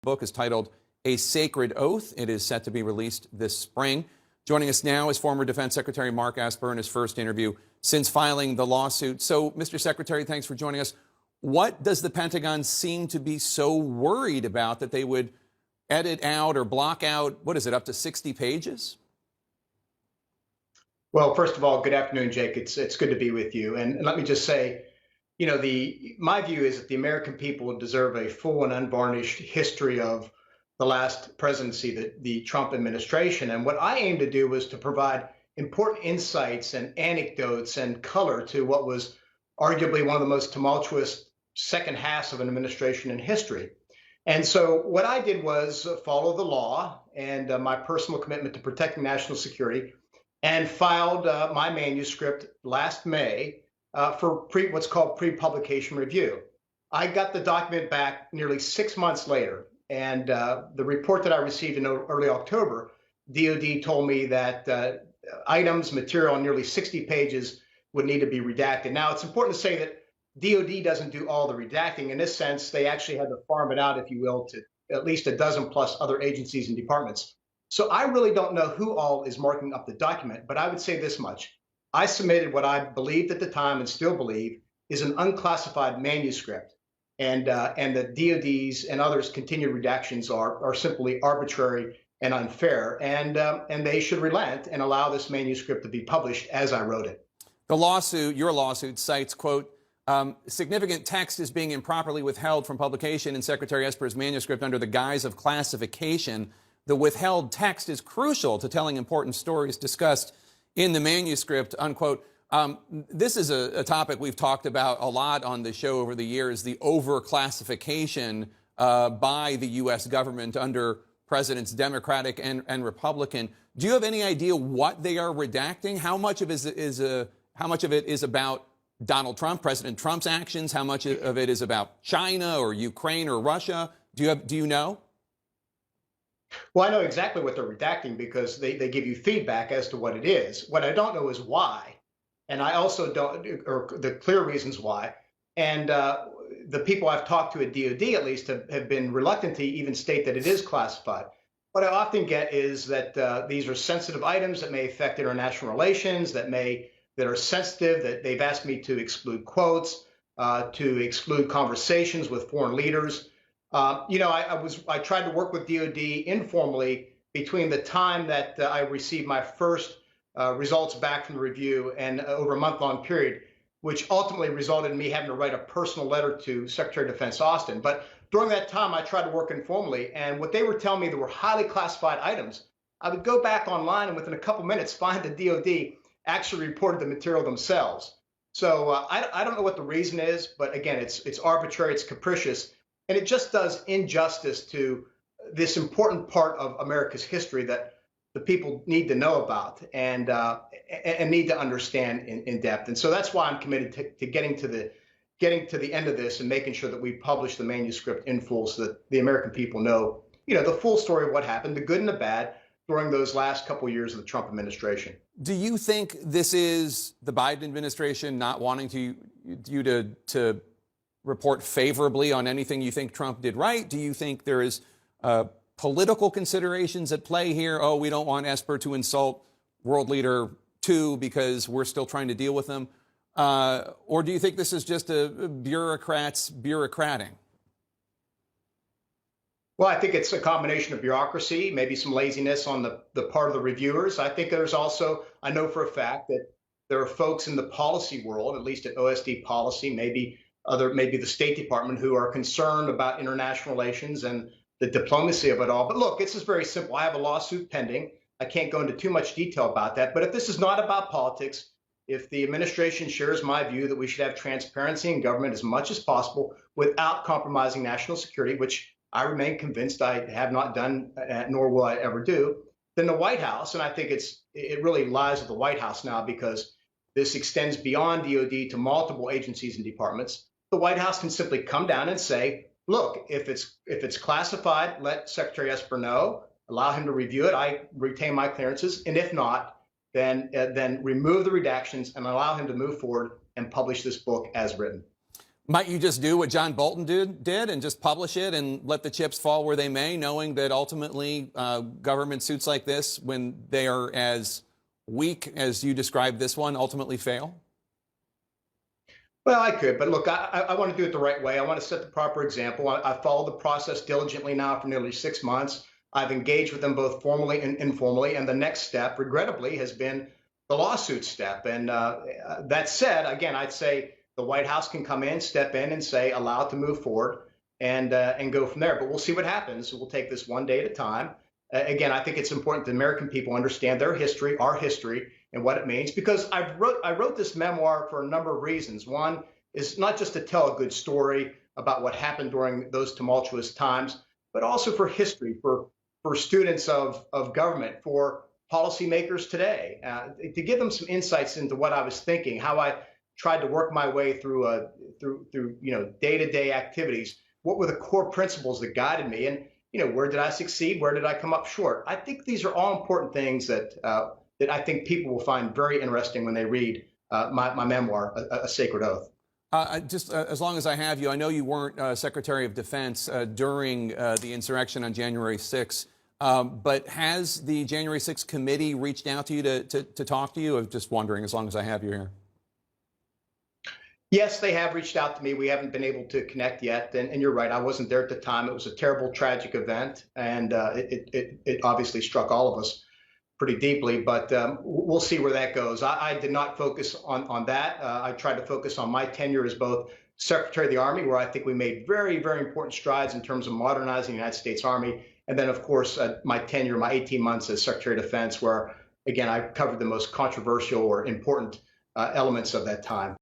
book is titled A Sacred Oath. It is set to be released this spring. Joining us now is former Defense Secretary Mark Esper in his first interview since filing the lawsuit. So, Mr. Secretary, thanks for joining us. What does the Pentagon seem to be so worried about that they would edit out or block out, what is it, up to 60 pages? Well, first of all, good afternoon, Jake. It's good to be with you. And let me just say, you know, my view is that the American people deserve a full and unvarnished history of the last presidency, the Trump administration. And what I aim to do was to provide important insights and anecdotes and color to what was arguably one of the most tumultuous second halves of an administration in history. And so what I did was follow the law and my personal commitment to protecting national security, and filed my manuscript last May for what's called pre-publication review. I got the document back nearly 6 months later, and the report that I received in early October, DOD told me that material on nearly 60 pages would need to be redacted. Now, it's important to say that DOD doesn't do all the redacting. In this sense, they actually had to farm it out, if you will, to at least a dozen plus other agencies and departments. So I really don't know who all is marking up the document, but I would say this much. I submitted what I believed at the time and still believe is an unclassified manuscript. And the DOD's and others' continued redactions are simply arbitrary and unfair. And they should relent and allow this manuscript to be published as I wrote it. The lawsuit, your lawsuit, cites, quote, significant text is being improperly withheld from publication in Secretary Esper's manuscript under the guise of classification. The withheld text is crucial to telling important stories discussed in the manuscript, unquote. This is a topic we've talked about a lot on the show over the years, the overclassification by the U.S. government under presidents Democratic and Republican. Do you have any idea what they are redacting? How much of it is about Donald Trump, President Trump's actions? How much of it is about China or Ukraine or Russia? Do you know? Well, I know exactly what they're redacting because they give you feedback as to what it is. What I don't know is why. And I also don't, or the clear reasons why. And the people I've talked to at DOD, at least, have been reluctant to even state that it is classified. What I often get is that these are sensitive items that may affect international relations, that are sensitive, that they've asked me to exclude quotes, to exclude conversations with foreign leaders. You know, I tried to work with DOD informally between the time that I received my first results back from the review and over a month-long period, which ultimately resulted in me having to write a personal letter to Secretary of Defense Austin. But during that time, I tried to work informally, and what they were telling me, there were highly classified items. I would go back online and within a couple minutes find the DOD actually reported the material themselves. So I don't know what the reason is, but again, it's arbitrary, it's capricious. And it just does injustice to this important part of America's history that the people need to know about and need to understand in depth. And so that's why I'm committed to getting to the end of this and making sure that we publish the manuscript in full so that the American people know, you know, the full story of what happened, the good and the bad, during those last couple of years of the Trump administration. Do you think this is the Biden administration not wanting you to report favorably on anything you think Trump did right? Do you think there is political considerations at play here? Oh, we don't want Esper to insult World Leader 2 because we're still trying to deal with them? Or do you think this is just a bureaucrats bureaucrating? Well, I think it's a combination of bureaucracy, maybe some laziness on the part of the reviewers. I think there's also, I know for a fact that there are folks in the policy world, at least at OSD policy, maybe the State Department, who are concerned about international relations and the diplomacy of it all. But look, this is very simple. I have a lawsuit pending. I can't go into too much detail about that. But if this is not about politics, if the administration shares my view that we should have transparency in government as much as possible without compromising national security, which I remain convinced I have not done, nor will I ever do, then the White House, and I think it really lies with the White House now because this extends beyond DOD to multiple agencies and departments. The White House can simply come down and say, look, if it's classified, let Secretary Esper know, allow him to review it. I retain my clearances. And if not, then remove the redactions and allow him to move forward and publish this book as written. Might you just do what John Bolton did and just publish it and let the chips fall where they may, knowing that ultimately government suits like this, when they are as weak as you described this one, ultimately fail? Well, I could, but look, I want to do it the right way. I want to set the proper example. I followed the process diligently now for nearly 6 months. I've engaged with them both formally and informally. And the next step, regrettably, has been the lawsuit step. And that said, again, I'd say the White House can come in, step in and say, allow it to move forward and go from there. But we'll see what happens. We'll take this one day at a time. Again, I think it's important that American people understand their history, our history, and what it means, because I wrote this memoir for a number of reasons. One is not just to tell a good story about what happened during those tumultuous times, but also for history, for students of government, for policymakers today, to give them some insights into what I was thinking, how I tried to work my way through day-to-day activities. What were the core principles that guided me, and where did I succeed? Where did I come up short? I think these are all important things that I think people will find very interesting when they read my memoir, A Sacred Oath. As long as I have you, I know you weren't Secretary of Defense during the insurrection on January 6th, but has the January 6th committee reached out to you to talk to you? I'm just wondering, as long as I have you here. Yes, they have reached out to me. We haven't been able to connect yet. And you're right, I wasn't there at the time. It was a terrible, tragic event, and it obviously struck all of us pretty deeply, but we'll see where that goes. I did not focus on that. I tried to focus on my tenure as both Secretary of the Army, where I think we made very, very important strides in terms of modernizing the United States Army. And then, of course, my tenure, my 18 months as Secretary of Defense, where, again, I covered the most controversial or important elements of that time.